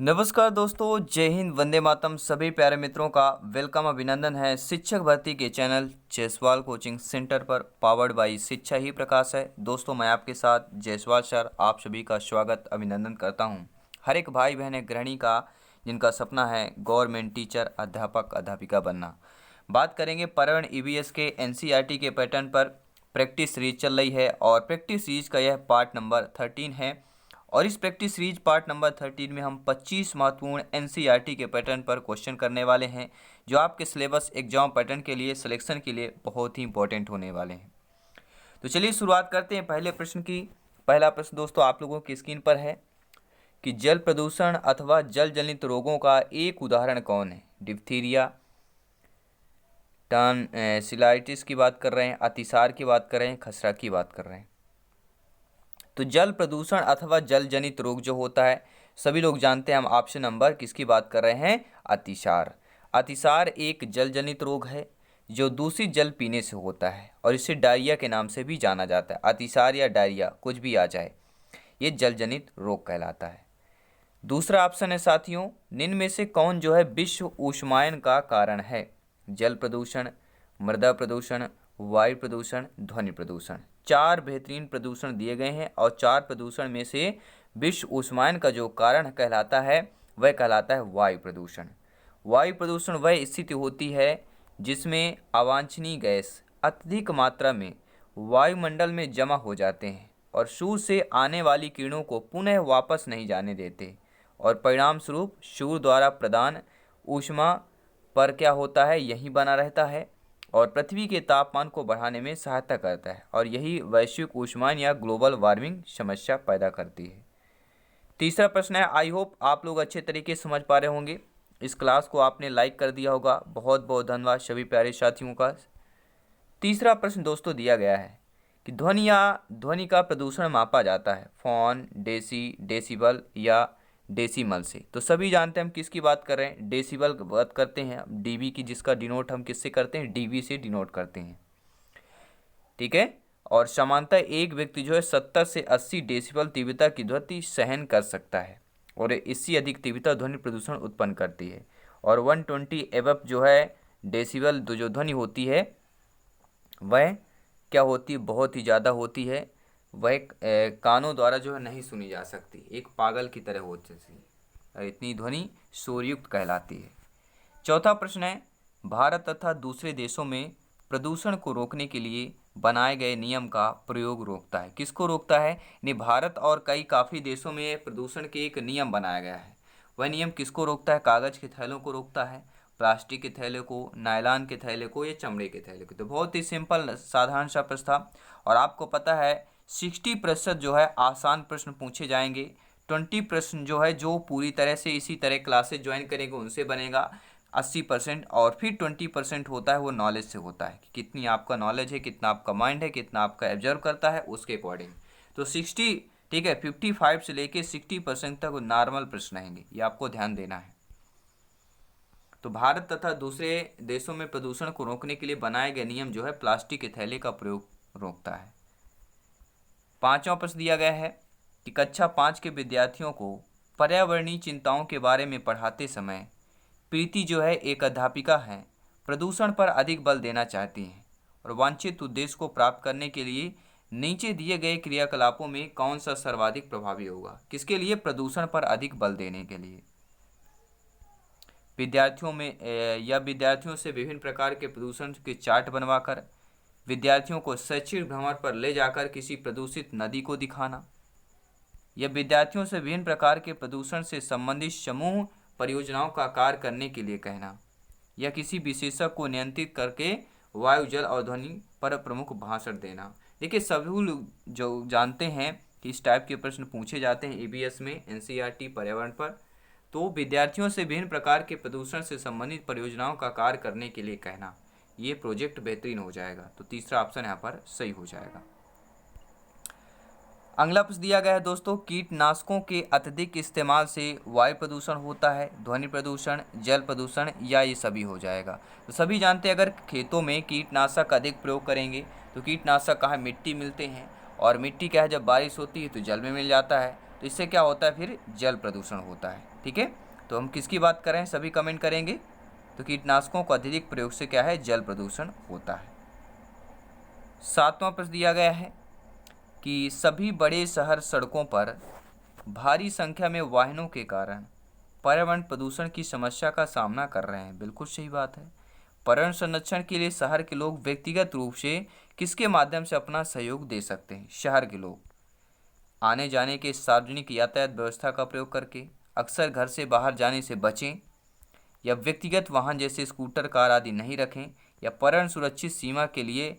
नमस्कार दोस्तों, जय हिंद, वंदे मातरम। सभी प्यारे मित्रों का वेलकम, अभिनंदन है शिक्षक भर्ती के चैनल जायसवाल कोचिंग सेंटर पर, पावर्ड बाई शिक्षा ही प्रकाश है। दोस्तों, मैं आपके साथ जायसवाल सर आप सभी का स्वागत अभिनंदन करता हूं। हर एक भाई बहन है गृहिणी का जिनका सपना है गवर्नमेंट टीचर, अध्यापक, अध्यापिका बनना। बात करेंगे पर्यावरण ईवीएस के एनसीईआरटी के पैटर्न पर। प्रैक्टिस सीरीज चल रही है और प्रैक्टिस सीरीज का यह पार्ट नंबर 13 है। और इस प्रैक्टिस सीरीज पार्ट नंबर 13 में हम 25 महत्वपूर्ण एनसीईआरटी के पैटर्न पर क्वेश्चन करने वाले हैं, जो आपके सिलेबस एग्जाम पैटर्न के लिए, सिलेक्शन के लिए बहुत ही इंपॉर्टेंट होने वाले हैं। तो चलिए शुरुआत करते हैं पहले प्रश्न की। पहला प्रश्न दोस्तों आप लोगों की स्क्रीन पर है कि जल प्रदूषण अथवा जल जनित रोगों का एक उदाहरण कौन है। डिप्थीरिया, टॉन्सिलाइटिस की बात कर रहे हैं, अतिसार की बात कर रहे हैं, खसरा की बात कर रहे हैं। तो जल प्रदूषण अथवा जल जनित रोग जो होता है, सभी लोग जानते हैं। हम ऑप्शन नंबर किसकी बात कर रहे हैं? अतिसार। अतिसार एक जल जनित रोग है जो दूषित जल पीने से होता है और इसे डायरिया के नाम से भी जाना जाता है। अतिसार या डायरिया कुछ भी आ जाए, ये जल जनित रोग कहलाता है। दूसरा ऑप्शन है साथियों, निम्न में से कौन जो है विश्व ऊष्मायन का कारण है? जल प्रदूषण, मृदा प्रदूषण, वायु प्रदूषण, ध्वनि प्रदूषण। चार बेहतरीन प्रदूषण दिए गए हैं और चार प्रदूषण में से विश्व ऊष्मायन का जो कारण कहलाता है वह कहलाता है वायु प्रदूषण। वायु प्रदूषण वह स्थिति होती है जिसमें अवांछनीय गैस अत्यधिक मात्रा में वायुमंडल में जमा हो जाते हैं और सूर्य से आने वाली किरणों को पुनः वापस नहीं जाने देते, और परिणाम स्वरूप सूर्य द्वारा प्रदान ऊष्मा पर क्या होता है, यही बना रहता है और पृथ्वी के तापमान को बढ़ाने में सहायता करता है, और यही वैश्विक ऊष्मायन या ग्लोबल वार्मिंग समस्या पैदा करती है। तीसरा प्रश्न है, आई होप आप लोग अच्छे तरीके से समझ पा रहे होंगे। इस क्लास को आपने लाइक कर दिया होगा। बहुत बहुत धन्यवाद सभी प्यारे साथियों का। तीसरा प्रश्न दोस्तों दिया गया है कि ध्वनि का प्रदूषण मापा जाता है फोन, डेसिबल या डेसिमल से। तो सभी जानते हैं हम किसकी बात कर रहे हैं, डेसिबल की बात करते हैं। डीबी की, जिसका डिनोट हम किससे करते हैं, डीबी से डिनोट करते हैं, ठीक है। और समानता एक व्यक्ति जो है 70 से 80 डेसिबल तीव्रता की ध्वनि सहन कर सकता है और इससे अधिक तीव्रता ध्वनि प्रदूषण उत्पन्न करती है। और 120 एबव जो है डेसिबल जो ध्वनि होती है वह क्या होती है, बहुत ही ज़्यादा होती है। वह कानों द्वारा जो है नहीं सुनी जा सकती, एक पागल की तरह होती है। इतनी ध्वनि शोरयुक्त कहलाती है। चौथा प्रश्न है, भारत तथा दूसरे देशों में प्रदूषण को रोकने के लिए बनाए गए नियम का प्रयोग रोकता है। किसको रोकता है? नहीं, भारत और काफ़ी देशों में प्रदूषण के एक नियम बनाया गया है। वह नियम किसको रोकता है? कागज़ के थैलों को रोकता है, प्लास्टिक के थैले को, नायलॉन के थैले को, या चमड़े के थैले को। तो बहुत ही सिंपल साधारण सा प्रश्न था। और आपको पता है 60% जो है आसान प्रश्न पूछे जाएंगे। 20 प्रश्न जो है जो पूरी तरह से इसी तरह क्लासेज ज्वाइन करेंगे उनसे बनेगा 80%। और फिर 20% होता है वो नॉलेज से होता है कि कितनी आपका नॉलेज है, कितना आपका माइंड है, कितना आपका एब्जर्व करता है, उसके अकॉर्डिंग। तो 60, ठीक है, 55 से लेके 60% तक नॉर्मल प्रश्न रहेंगे, ये आपको ध्यान देना है। तो भारत तथा दूसरे देशों में प्रदूषण को रोकने के लिए बनाए गए नियम जो है प्लास्टिक के थैले का प्रयोग रोकता है। पांचवा प्रश्न दिया गया है कि कक्षा 5 के विद्यार्थियों को पर्यावरणीय चिंताओं के बारे में पढ़ाते समय प्रीति जो है एक अध्यापिका है, प्रदूषण पर अधिक बल देना चाहती हैं और वांछित उद्देश्य को प्राप्त करने के लिए नीचे दिए गए क्रियाकलापों में कौन सा सर्वाधिक प्रभावी होगा? किसके लिए? प्रदूषण पर अधिक बल देने के लिए। विद्यार्थियों से विभिन्न प्रकार के प्रदूषण के चार्ट बनवाकर विद्यार्थियों को शैक्षिक भ्रमण पर ले जाकर किसी प्रदूषित नदी को दिखाना, या विद्यार्थियों से विभिन्न प्रकार के प्रदूषण से संबंधित समूह परियोजनाओं का कार्य करने के लिए कहना, या किसी विशेषज्ञ को नियंत्रित करके वायु, जल और ध्वनि पर प्रमुख भाषण देना। देखिए सभी लोग जो जानते हैं कि इस टाइप के प्रश्न पूछे जाते हैं ईबीएस में, एनसीईआरटी पर्यावरण पर। तो विद्यार्थियों से विभिन्न प्रकार के प्रदूषण से संबंधित परियोजनाओं का कार्य करने के लिए कहना, ये प्रोजेक्ट बेहतरीन हो जाएगा। तो तीसरा ऑप्शन यहाँ पर सही हो जाएगा। अगला प्रश्न दिया गया है दोस्तों, कीटनाशकों के अत्यधिक इस्तेमाल से वायु प्रदूषण होता है, ध्वनि प्रदूषण, जल प्रदूषण, या ये सभी हो जाएगा? तो सभी जानते हैं अगर खेतों में कीटनाशक अधिक प्रयोग करेंगे तो कीटनाशक कहाँ? मिट्टी मिलते हैं, और मिट्टी क्या है, जब बारिश होती है तो जल में मिल जाता है, तो इससे क्या होता है, फिर जल प्रदूषण होता है। ठीक है, तो हम किसकी बात कर रहे हैं, सभी कमेंट करेंगे। तो कीटनाशकों का अत्यधिक प्रयोग से क्या है, जल प्रदूषण होता है। 7वां प्रश्न दिया गया है कि सभी बड़े शहर सड़कों पर भारी संख्या में वाहनों के कारण पर्यावरण प्रदूषण की समस्या का सामना कर रहे हैं। बिल्कुल सही बात है। पर्यावरण संरक्षण के लिए शहर के लोग व्यक्तिगत रूप से किसके माध्यम से अपना सहयोग दे सकते हैं? शहर के लोग आने जाने के सार्वजनिक यातायात व्यवस्था का प्रयोग करके, अक्सर घर से बाहर जाने से बचें, या व्यक्तिगत वाहन जैसे स्कूटर कार आदि नहीं रखें, या पर्यावरण सुरक्षित सीमा के लिए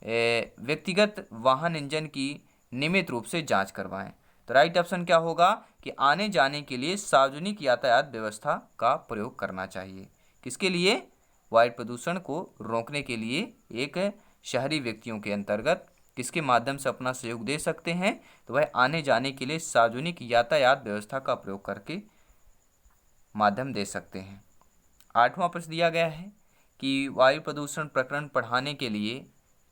व्यक्तिगत वाहन इंजन की नियमित रूप से जांच करवाएं। तो राइट ऑप्शन क्या होगा कि आने जाने के लिए सार्वजनिक यातायात व्यवस्था का प्रयोग करना चाहिए। किसके लिए? वायु प्रदूषण को रोकने के लिए एक शहरी व्यक्तियों के अंतर्गत किसके माध्यम से अपना सहयोग दे सकते हैं? तो वह आने जाने के लिए सार्वजनिक यातायात व्यवस्था का प्रयोग करके माध्यम दे सकते हैं। 8वां प्रश्न दिया गया है कि वायु प्रदूषण प्रकरण पढ़ाने के लिए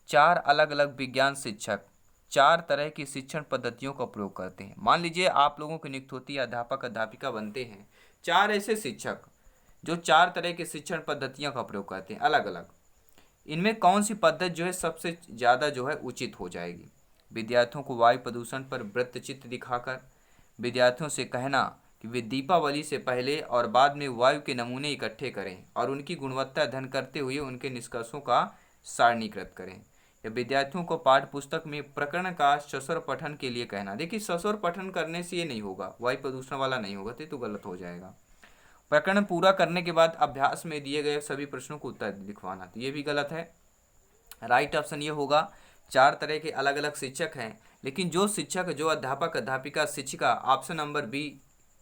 4 अलग अलग विज्ञान शिक्षक 4 तरह की शिक्षण पद्धतियों का प्रयोग करते हैं। मान लीजिए आप लोगों की नियुक्ति होती है, अध्यापक अध्यापिका बनते हैं, 4 ऐसे शिक्षक जो 4 तरह की शिक्षण पद्धतियों का प्रयोग करते हैं अलग अलग। इनमें कौन सी पद्धति जो है सबसे ज़्यादा जो है उचित हो जाएगी? विद्यार्थियों को वायु प्रदूषण पर वृत्त चित्र दिखाकर विद्यार्थियों से कहना कि वे दीपावली से पहले और बाद में वायु के नमूने इकट्ठे करें और उनकी गुणवत्ता अध्ययन करते हुए उनके निष्कर्षों का सारणीकृत करें, या विद्यार्थियों को पाठ्य पुस्तक में प्रकरण का सस्वर पठन के लिए कहना। देखिए, सस्वर पठन करने से ये नहीं होगा, वायु प्रदूषण वाला नहीं होगा, तो गलत हो जाएगा। प्रकरण पूरा करने के बाद अभ्यास में दिए गए सभी प्रश्नों को उत्तर लिखवाना, तो ये भी गलत है। राइट ऑप्शन ये होगा 4 तरह के अलग अलग शिक्षक हैं, लेकिन जो शिक्षक, जो अध्यापक अध्यापिका शिक्षिका ऑप्शन नंबर बी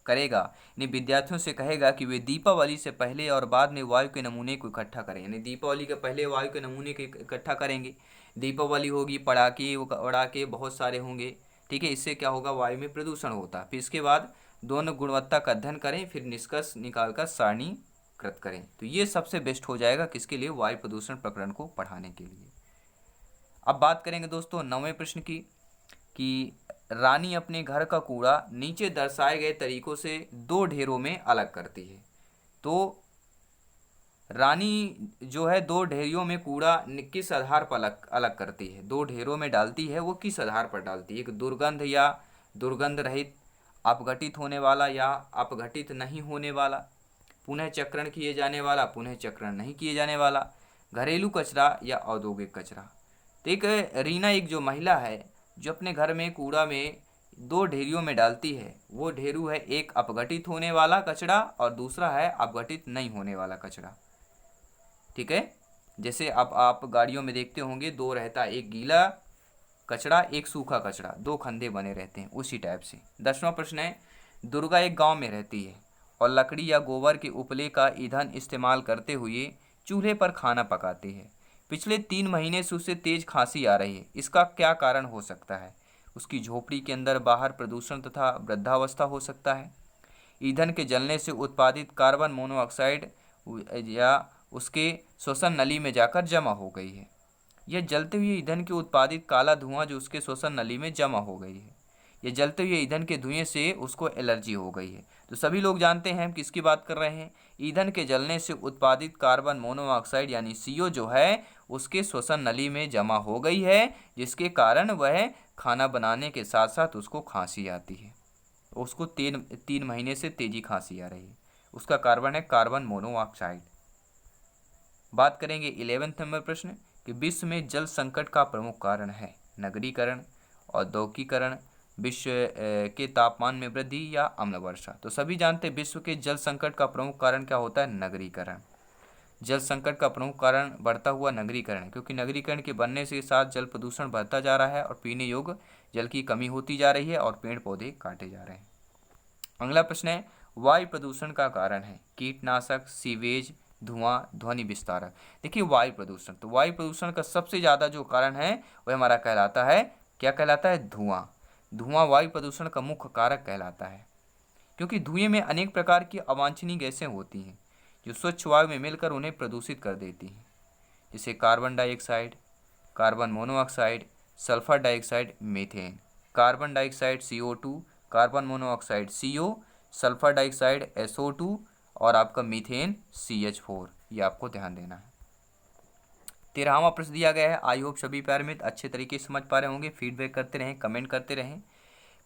करेगा, यानी विद्यार्थियों से कहेगा कि वे दीपावली से पहले और बाद में वायु के नमूने को इकट्ठा करें, यानी दीपावली के पहले वायु के नमूने को इकट्ठा करेंगे। दीपावली होगी, पटाखे उड़ाके बहुत सारे होंगे, ठीक है, इससे क्या होगा, वायु में प्रदूषण होता है। फिर इसके बाद दोनों गुणवत्ता का अध्ययन करें, फिर निष्कर्ष निकालकर सारणीकृत करें। तो ये सबसे बेस्ट हो जाएगा किसके लिए? वायु प्रदूषण प्रकरण को पढ़ाने के लिए। अब बात करेंगे दोस्तों 9वें प्रश्न की कि रानी अपने घर का कूड़ा नीचे दर्शाए गए तरीकों से 2 ढेरों में अलग करती है। तो रानी जो है 2 ढेरियों में कूड़ा किस आधार पर अलग अलग करती है? 2 ढेरों में डालती है, वो किस आधार पर डालती है? एक दुर्गंध या दुर्गंध रहित, अपघटित होने वाला या अपघटित नहीं होने वाला, पुनः चक्रण किए जाने वाला, पुनः चक्रण नहीं किए जाने वाला, घरेलू कचरा या औद्योगिक कचरा। तो एक रीना, एक जो महिला है जो अपने घर में कूड़ा में 2 ढेरियों में डालती है, वो ढेरू है एक अपघटित होने वाला कचरा और दूसरा है अपघटित नहीं होने वाला कचरा। ठीक है, जैसे अब आप गाड़ियों में देखते होंगे 2 रहता है, एक गीला कचरा एक सूखा कचरा, 2 खंधे बने रहते हैं, उसी टाइप से। 10वां प्रश्न है, दुर्गा एक गांव में रहती है और लकड़ी या गोबर के उपले का ईंधन इस्तेमाल करते हुए चूल्हे पर खाना पकाती है। पिछले 3 महीने से उसे तेज खांसी आ रही है, इसका क्या कारण हो सकता है? उसकी झोपड़ी के अंदर बाहर प्रदूषण तथा वृद्धावस्था हो सकता है, ईंधन के जलने से उत्पादित कार्बन मोनोऑक्साइड या उसके श्वसन नली में जाकर जमा हो गई है, यह जलते हुए ईंधन के उत्पादित काला धुआं जो उसके श्वसन नली में जमा हो गई है, यह जलते हुए ईंधन के धुएं से उसको एलर्जी हो गई है। तो सभी लोग जानते हैं हम किसकी बात कर रहे हैं? ईंधन के जलने से उत्पादित कार्बन मोनोऑक्साइड यानी CO जो है उसके श्वसन नली में जमा हो गई है, जिसके कारण वह खाना बनाने के साथ साथ उसको खांसी आती है। उसको 3 महीने से तेजी खांसी आ रही है, उसका कार्बन है कार्बन मोनोऑक्साइड। बात करेंगे 11वें नंबर प्रश्न कि विश्व में जल संकट का प्रमुख कारण है नगरीकरण, औद्योगिकीकरण, विश्व के तापमान में वृद्धि या अम्ल वर्षा। तो सभी जानते हैं विश्व के जल संकट का प्रमुख कारण क्या होता है? नगरीकरण। जल संकट का प्रमुख कारण बढ़ता हुआ नगरीकरण, क्योंकि नगरीकरण के बनने के साथ जल प्रदूषण बढ़ता जा रहा है और पीने योग्य जल की कमी होती जा रही है और पेड़ पौधे काटे जा रहे हैं। अगला प्रश्न है, वायु प्रदूषण का कारण है कीटनाशक, सीवेज, धुआं, ध्वनि विस्तारक। देखिए वायु प्रदूषण, तो वायु प्रदूषण का सबसे ज़्यादा जो कारण है वह हमारा कहलाता है, क्या कहलाता है? धुआं। धुआं वायु प्रदूषण का मुख्य कारक कहलाता है, क्योंकि धुएं में अनेक प्रकार की अवांछनीय गैसें होती हैं जो स्वच्छ वायु में मिलकर उन्हें प्रदूषित कर देती हैं, जैसे carbon dioxide, carbon monoxide, sulphur dioxide, methane. Carbon dioxide CO2, carbon monoxide CO, sulphur dioxide SO2 और आपका मीथेन CH4। ये आपको ध्यान देना है। 13वां प्रश्न दिया गया है। आई होप सभी प्यारे मित्र अच्छे तरीके से समझ पा रहे होंगे। फीडबैक करते रहें, कमेंट करते रहें।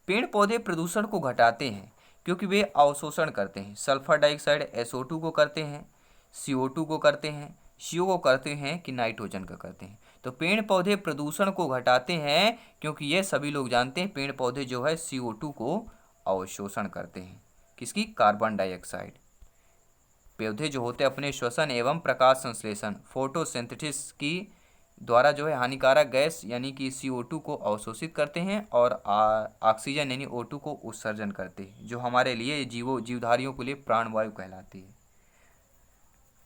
पेड़ पौधे प्रदूषण को घटाते हैं क्योंकि वे अवशोषण करते हैं। सल्फर डाइऑक्साइड SO2 को करते हैं, CO2 को करते हैं, CO को करते हैं कि नाइट्रोजन का करते हैं। तो पेड़ पौधे प्रदूषण को घटाते हैं क्योंकि ये सभी लोग जानते हैं पेड़ पौधे जो है CO2 को अवशोषण करते हैं। किसकी? Carbon dioxide. पौधे जो होते हैं अपने श्वसन एवं प्रकाश संश्लेषण फोटोसिंथेसिस की द्वारा जो है हानिकारक गैस यानी कि CO2 को अवशोषित करते हैं और ऑक्सीजन यानी O2 को उत्सर्जन करते हैं, जो हमारे लिए जीवधारियों के लिए प्राणवायु कहलाती है।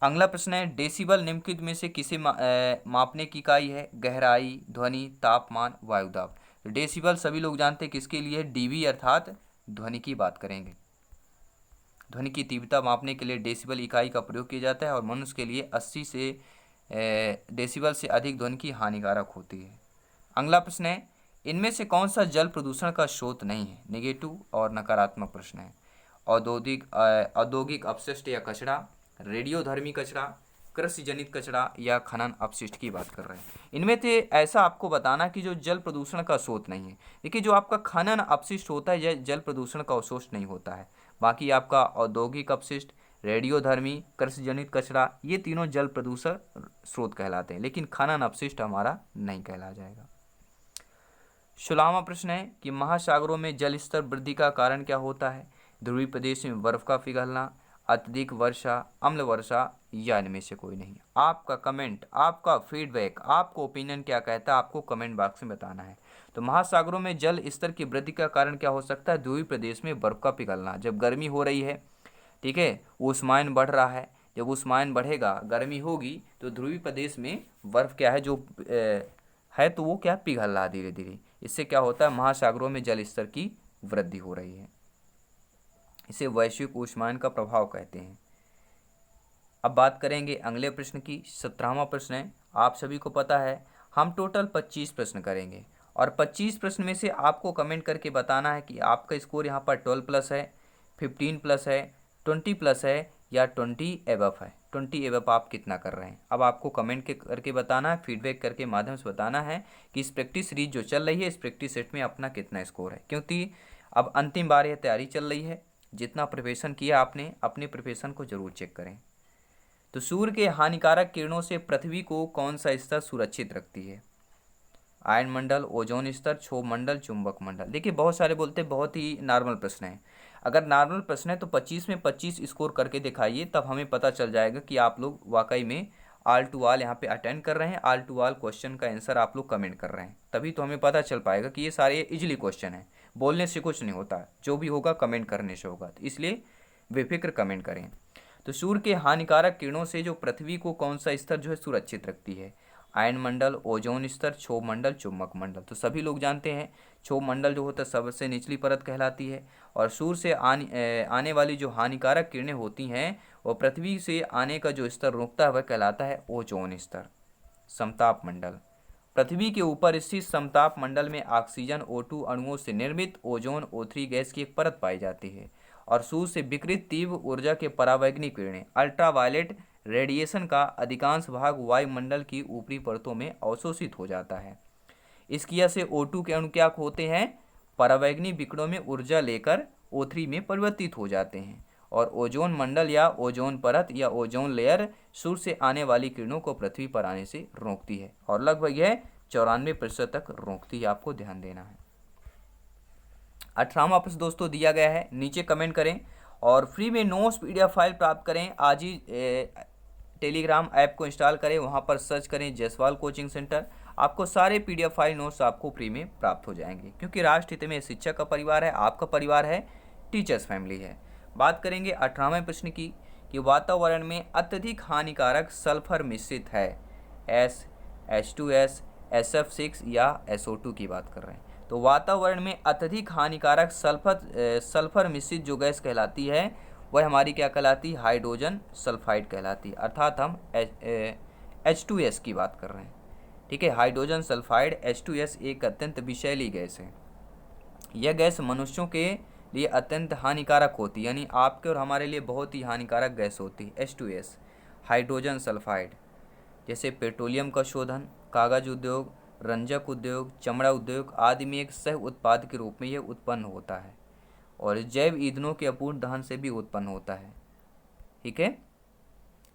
अगला प्रश्न है, डेसिबल निम्नलिखित में से किसे मापने की इकाई है? गहराई, ध्वनि, तापमान, वायुदाब। डेसिबल सभी लोग जानते हैं किसके लिए? डीबी अर्थात ध्वनि की बात करेंगे। ध्वनि की तीव्रता मापने के लिए डेसिबल इकाई का प्रयोग किया जाता है और मनुष्य के लिए 80 से डेसिबल से अधिक ध्वनि की हानिकारक होती है। अगला प्रश्न है, इनमें से कौन सा जल प्रदूषण का स्रोत नहीं है? नेगेटिव और नकारात्मक प्रश्न है। औद्योगिक अपशिष्ट या कचरा, रेडियोधर्मी कचरा, कृषि जनित कचरा या खनन अपशिष्ट की बात कर रहे हैं। इनमें से ऐसा आपको बताना कि जो जल प्रदूषण का स्रोत नहीं है। देखिए, जो आपका खनन अपशिष्ट होता है यह जल प्रदूषण का स्रोत नहीं होता है। बाकी आपका औद्योगिक अपशिष्ट, रेडियोधर्मी, कृषि जनित कचरा, ये तीनों जल प्रदूषण स्रोत कहलाते हैं, लेकिन खनन अपशिष्ट हमारा नहीं कहला जाएगा। 16वां प्रश्न है कि महासागरों में जल स्तर वृद्धि का कारण क्या होता है? ध्रुवीय प्रदेश में बर्फ का पिघलना, अत्यधिक वर्षा, अम्ल वर्षा या इनमें से कोई नहीं। आपका कमेंट, आपका फीडबैक, आपको ओपिनियन क्या कहता है, आपको कमेंट बॉक्स में बताना है। तो महासागरों में जल स्तर की वृद्धि का कारण क्या हो सकता है? ध्रुवीय प्रदेश में बर्फ का पिघलना। जब गर्मी हो रही है, ठीक है, ऊष्मायन बढ़ रहा है, जब ऊष्मायन बढ़ेगा, गर्मी होगी, तो ध्रुवीय प्रदेश में बर्फ क्या है जो है तो वो क्या पिघल रहा धीरे धीरे। इससे क्या होता है? महासागरों में जल स्तर की वृद्धि हो रही है। इसे वैश्विक ऊष्मायन का प्रभाव कहते हैं। अब बात करेंगे अगले प्रश्न की। 17वां प्रश्न है, आप सभी को पता है हम टोटल 25 प्रश्न करेंगे और 25 प्रश्न में से आपको कमेंट करके बताना है कि आपका स्कोर यहाँ पर 12 प्लस है, 15 प्लस है, 20 प्लस है या 20 एबव है। 20 एबव आप कितना कर रहे हैं? अब आपको कमेंट करके बताना है, फीडबैक करके माध्यम से बताना है कि इस प्रैक्टिस सीरीज जो चल रही है इस प्रैक्टिस सेट में अपना कितना स्कोर है, क्योंकि अब अंतिम बार यह तैयारी चल रही है। जितना प्रिपरेशन किया आपने, अपने प्रिपरेशन को जरूर चेक करें। तो सूर्य के हानिकारक किरणों से पृथ्वी को कौन सा स्तर सुरक्षित रखती है? आयन मंडल, ओजोन स्तर, क्षोभ मंडल, चुंबक मंडल। देखिए, बहुत सारे बोलते हैं बहुत ही नॉर्मल प्रश्न है। अगर नॉर्मल प्रश्न है तो 25 में 25 स्कोर करके दिखाइए, तब हमें पता चल जाएगा कि आप लोग वाकई में ऑल टू ऑल यहाँ पे अटेंड कर रहे हैं, ऑल टू ऑल क्वेश्चन का आंसर आप लोग कमेंट कर रहे हैं। तभी तो हमें पता चल पाएगा कि ये सारे इजीली क्वेश्चन है, बोलने से कुछ नहीं होता, जो भी होगा कमेंट करने से होगा। तो इसलिए बेफिक्र कमेंट करें। तो सूर्य के हानिकारक किरणों से जो पृथ्वी को कौन सा स्तर जो है सुरक्षित रखती है? आयन मंडल, ओजोन स्तर, क्षोभ मंडल, चुंबक मंडल। तो सभी लोग जानते हैं क्षोभ मंडल जो होता है सबसे निचली परत कहलाती है, और सूर्य से आने वाली जो हानिकारक किरणें होती हैं वो पृथ्वी से आने का जो स्तर रोकता है वह कहलाता है ओजोन स्तर। समताप मंडल, पृथ्वी के ऊपर स्थित समताप मंडल में ऑक्सीजन O2 अणुओं से निर्मित ओजोन O3 गैस की एक परत पाई जाती है, और सूर्य से विकिरित तीव्र ऊर्जा के परावैंगनिक किरणें अल्ट्रावायलेट रेडिएशन का अधिकांश भाग वायुमंडल की ऊपरी परतों में अवशोषित हो जाता है। इस क्रिया से O2 के अणु क्या होते हैं? परावैंगनिक विकिरणों में ऊर्जा लेकर O3 में परिवर्तित हो जाते हैं, और ओजोन मंडल या ओजोन परत या ओजोन लेयर सूर्य से आने वाली किरणों को पृथ्वी पर आने से रोकती है, और लगभग यह 94% तक रोकती है। आपको ध्यान देना है। 18वां प्रश्न दोस्तों दिया गया है, नीचे कमेंट करें और फ्री में नोट्स PDF फाइल प्राप्त करें। आज ही टेलीग्राम ऐप को इंस्टॉल करें, वहां पर सर्च करें जयसवाल कोचिंग सेंटर। आपको सारे PDF फाइल नोट्स आपको फ्री में प्राप्त हो जाएंगे, क्योंकि राष्ट्र हित में शिक्षक का परिवार है, आपका परिवार है, टीचर्स फैमिली है। बात करेंगे 18वें प्रश्न की कि वातावरण में अत्यधिक हानिकारक सल्फर मिश्रित है। H2S, SF6 या SO2 की बात कर रहे हैं। तो वातावरण में अत्यधिक हानिकारक सल्फर मिश्रित जो गैस कहलाती है वह हमारी क्या कहलाती है? हाइड्रोजन सल्फाइड कहलाती है, अर्थात हम H2S की बात कर रहे हैं। ठीक है, हाइड्रोजन सल्फाइड H2S एक अत्यंत विषैली गैस है। यह गैस मनुष्यों के लिए अत्यंत हानिकारक होती है, यानी आपके और हमारे लिए बहुत ही हानिकारक गैस होती है। H2S हाइड्रोजन सल्फाइड, जैसे पेट्रोलियम का शोधन, कागज उद्योग, रंजक उद्योग, चमड़ा उद्योग आदि में एक सह उत्पाद के रूप में यह उत्पन्न होता है और जैव ईंधनों के अपूर्ण दहन से भी उत्पन्न होता है। ठीक है,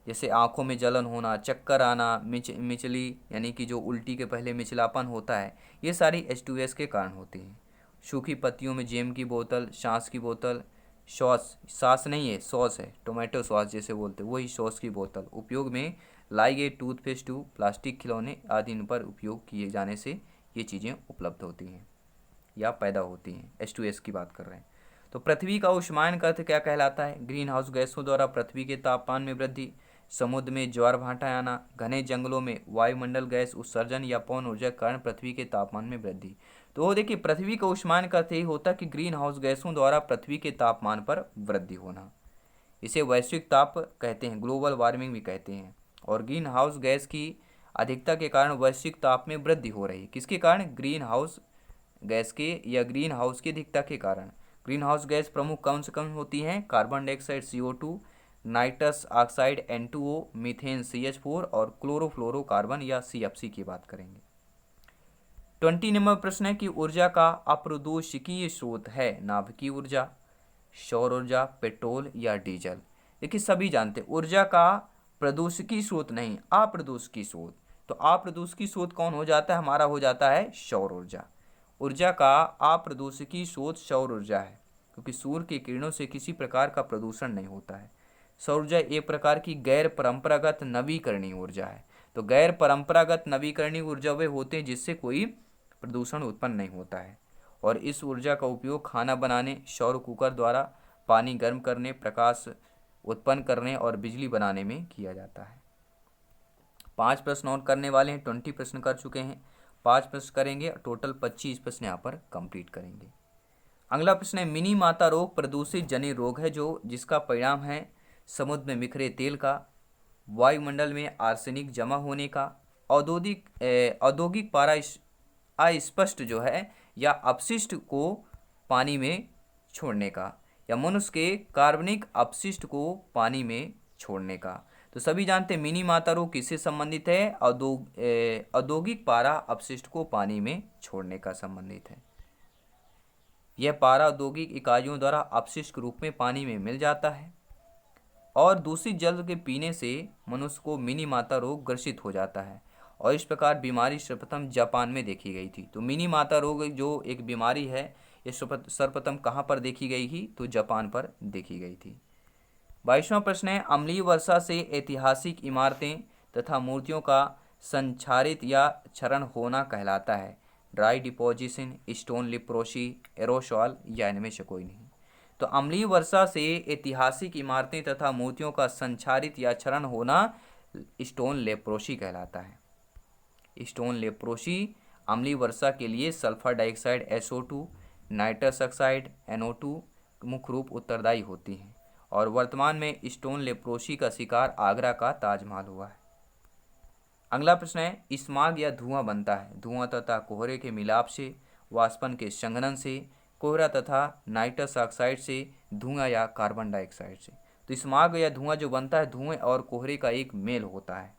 जैसे आंखों में जलन होना, चक्कर आना, मिचली यानी कि जो उल्टी के पहले मिचलापन होता है, ये सारी H2S के कारण होती हैं। सूखी पत्तियों में जेम की बोतल, सांस की बोतल, सॉस, सास नहीं है सॉस है, टोमेटो सॉस जैसे बोलते हैं वही सॉस की बोतल, उपयोग में लाई गई टूथपेस्ट ट्यूब, प्लास्टिक खिलौने आदि इन पर उपयोग किए जाने से ये चीज़ें उपलब्ध होती हैं या पैदा होती हैं। H2S की बात कर रहे हैं। तो पृथ्वी का ऊष्मायन का अर्थ क्या कहलाता है? ग्रीन हाउस गैसों द्वारा पृथ्वी के तापमान में वृद्धि, समुद्र में ज्वार भाटा आना, घने जंगलों में वायुमंडल गैस उत्सर्जन या पवन ऊर्जा के कारण पृथ्वी के तापमान में वृद्धि। तो देखिए, पृथ्वी का ऊष्मायन का अर्थ यही होता है कि ग्रीन हाउस गैसों द्वारा पृथ्वी के तापमान पर वृद्धि होना। इसे वैश्विक ताप कहते हैं, ग्लोबल वार्मिंग भी कहते हैं। और ग्रीन हाउस गैस की अधिकता के कारण वैश्विक ताप में वृद्धि हो रही है। किसके कारण? ग्रीन हाउस गैस के या ग्रीन हाउस की अधिकता के कारण। ग्रीन हाउस गैस प्रमुख कौन से कौन होती हैं? Carbon dioxide CO2, nitrous oxide N2O, methane CH4 और क्लोरोफ्लोरोकार्बन या CFC की बात करेंगे। 20 नंबर प्रश्न है कि ऊर्जा का अप्रदूषकीय स्रोत है नाभिकीय ऊर्जा, सौर ऊर्जा, पेट्रोल या डीजल। देखिए सभी जानते हैं ऊर्जा का प्रदूषकीय स्रोत नहीं, अप्रदूषकीय स्रोत। तो अप्रदूषकीय स्रोत कौन हो जाता है? हमारा हो जाता है सौर ऊर्जा। ऊर्जा का अप्रदूषकीय स्रोत सौर ऊर्जा है, क्योंकि सूर्य की किरणों से किसी प्रकार का प्रदूषण नहीं होता है। सौर ऊर्जा एक प्रकार की गैर परंपरागत नवीकरणीय ऊर्जा है। तो गैर परंपरागत नवीकरणीय ऊर्जा वे होते हैं जिससे कोई प्रदूषण उत्पन्न नहीं होता है, और इस ऊर्जा का उपयोग खाना बनाने, सौर कुकर द्वारा पानी गर्म करने, प्रकाश उत्पन्न करने और बिजली बनाने में किया जाता है। 5 प्रश्न और करने वाले हैं, 20 प्रश्न कर चुके हैं, 5 प्रश्न करेंगे, टोटल 25 प्रश्न यहाँ पर कंप्लीट करेंगे। अगला प्रश्न है, मिनी माता रोग प्रदूषित जनित रोग है जो जिसका परिणाम है समुद्र में बिखरे तेल का, वायुमंडल में आर्सेनिक जमा होने का, औद्योगिक पारा अस्पष्ट जो है या अपशिष्ट को पानी में छोड़ने का, या मनुष्य के कार्बनिक अपशिष्ट को पानी में छोड़ने का। तो सभी जानते हैं मिनी माता रोग किससे संबंधित है? औद्योगिक पारा अपशिष्ट को पानी में छोड़ने का संबंधित है। यह पारा औद्योगिक इकाइयों द्वारा अपशिष्ट के रूप में पानी में मिल जाता है और दूषित जल के पीने से मनुष्य को मिनी माता रोग ग्रसित हो जाता है, और इस प्रकार बीमारी सर्वप्रथम जापान में देखी गई थी। तो मिनी माता रोग जो एक बीमारी है, ये सर्वप्रथम कहाँ पर देखी गई थी? तो जापान पर देखी गई थी। 22वां प्रश्न है, अम्लीय वर्षा से ऐतिहासिक इमारतें तथा मूर्तियों का संक्षारित या क्षरण होना कहलाता है। Dry deposition, stone leprosy, aerosol या इनमें से कोई नहीं। तो अम्लीय वर्षा से ऐतिहासिक इमारतें तथा मूर्तियों का संक्षारित या क्षरण होना स्टोन लेप्रोसी कहलाता है। स्टोन लेप्रोसी अम्लीय वर्षा के लिए sulphur dioxide SO2, nitrous oxide NO2 मुख्य रूप उत्तरदायी होती हैं, और वर्तमान में स्टोन लेप्रोसी का शिकार आगरा का ताजमहल हुआ है। अगला प्रश्न है, स्मॉग या धुआं बनता है धुआं तथा कोहरे के मिलाप से, वाष्पन के संघनन से, कोहरा तथा नाइट्रस ऑक्साइड से, धुआं या कार्बन डाइऑक्साइड से। तो स्मॉग या धुआं जो बनता है धुएं और कोहरे का एक मेल होता है।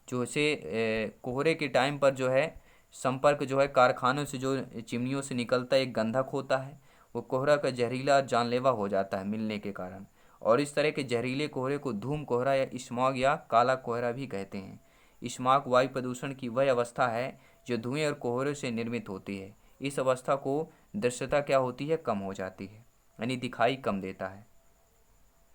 जो से कोहरे के टाइम पर जो है संपर्क जो है कारखानों से जो चिमनियों से निकलता एक गंधक होता है, वो कोहरा का जहरीला जानलेवा हो जाता है मिलने के कारण, और इस तरह के जहरीले कोहरे को धूम कोहरा या स्मॉग या काला कोहरा भी कहते हैं। स्मॉग वायु प्रदूषण की वह अवस्था है जो धुएं और कोहरे से निर्मित होती है। इस अवस्था को दृश्यता क्या होती है? कम हो जाती है, यानी दिखाई कम देता है।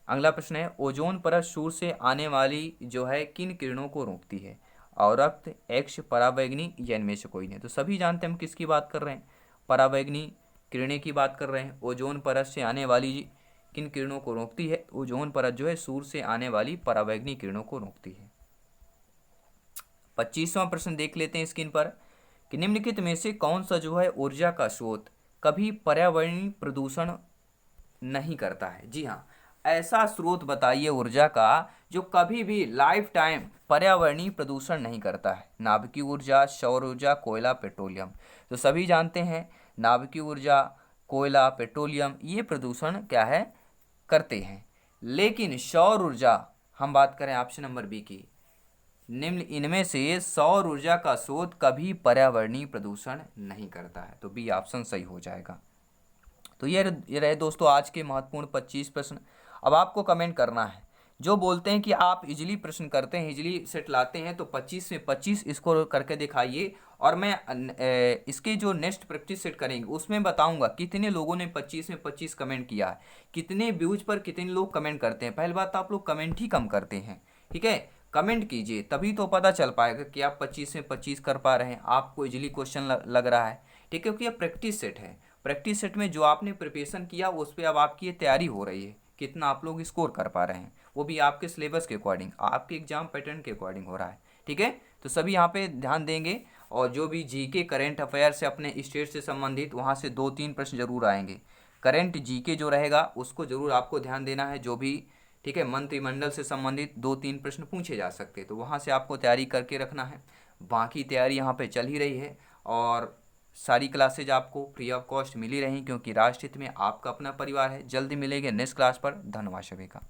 अगला प्रश्न है, ओजोन परत सूर्य से आने वाली जो है किन किरणों को रोकती है? अवरक्त, एक्स, पराबैंगनी या इनमें से कोई नहीं। तो सभी जानते हैं हम किसकी बात कर रहे हैं, पराबैंगनी किरणें की बात कर रहे हैं। ओजोन परत से आने वाली किन किरणों को रोकती है? ओजोन परत जो है सूर्य से आने वाली पराबैंगनी किरणों को रोकती है। 25वां प्रश्न देख लेते हैं स्क्रीन पर कि निम्नलिखित में से कौन सा जो है ऊर्जा का स्रोत कभी पर्यावरणीय प्रदूषण नहीं करता है? जी हाँ, ऐसा स्रोत बताइए ऊर्जा का जो कभी भी लाइफ टाइम पर्यावरणीय प्रदूषण नहीं करता है। नाभिकीय ऊर्जा, सौर ऊर्जा, कोयला, पेट्रोलियम। तो सभी जानते हैं नाभिकीय ऊर्जा, कोयला, पेट्रोलियम, ये प्रदूषण क्या है करते हैं। लेकिन सौर ऊर्जा, हम बात करें ऑप्शन नंबर बी की, निम्न इनमें से सौर ऊर्जा का स्रोत कभी पर्यावरणीय प्रदूषण नहीं करता है। तो बी ऑप्शन सही हो जाएगा। तो ये रहे दोस्तों आज के महत्वपूर्ण 25 प्रश्न। अब आपको कमेंट करना है, जो बोलते हैं कि आप इजीली प्रश्न करते हैं, इजीली सेट लाते हैं, तो 25 में 25 स्कोर करके दिखाइए। और मैं इसके जो नेक्स्ट प्रैक्टिस सेट करेंगे उसमें बताऊंगा कितने लोगों ने 25 में 25 कमेंट किया है, कितने व्यूज पर कितने लोग कमेंट करते हैं। पहली बात तो आप लोग कमेंट ही कम करते हैं, ठीक है, कमेंट कीजिए तभी तो पता चल पाएगा कि आप 25 में 25 कर पा रहे हैं, आपको इजीली क्वेश्चन लग रहा है, ठीक है, क्योंकि यह प्रैक्टिस सेट है। प्रैक्टिस सेट में जो आपने प्रिपरेशन किया उस पर अब आपकी ये तैयारी हो रही है, कितना आप लोग स्कोर कर पा रहे हैं, वो भी आपके सिलेबस के अकॉर्डिंग, आपके एग्जाम पैटर्न के अकॉर्डिंग हो रहा है, ठीक है। तो सभी यहाँ पे ध्यान देंगे, और जो भी जीके करंट अफेयर से अपने स्टेट से संबंधित वहाँ से 2-3 प्रश्न जरूर आएंगे। करंट जीके जो रहेगा उसको जरूर आपको ध्यान देना है, जो भी, ठीक है, मंत्रिमंडल से संबंधित 2-3 प्रश्न पूछे जा सकते हैं, तो वहाँ से आपको तैयारी करके रखना है। बाकी तैयारी यहाँ पे चल ही रही है, और सारी क्लासेज आपको फ्री ऑफ कॉस्ट मिली रही, क्योंकि राष्ट्रहित में आपका अपना परिवार है। जल्दी मिलेंगे नेक्स्ट क्लास पर। धन्यवाद सभी का।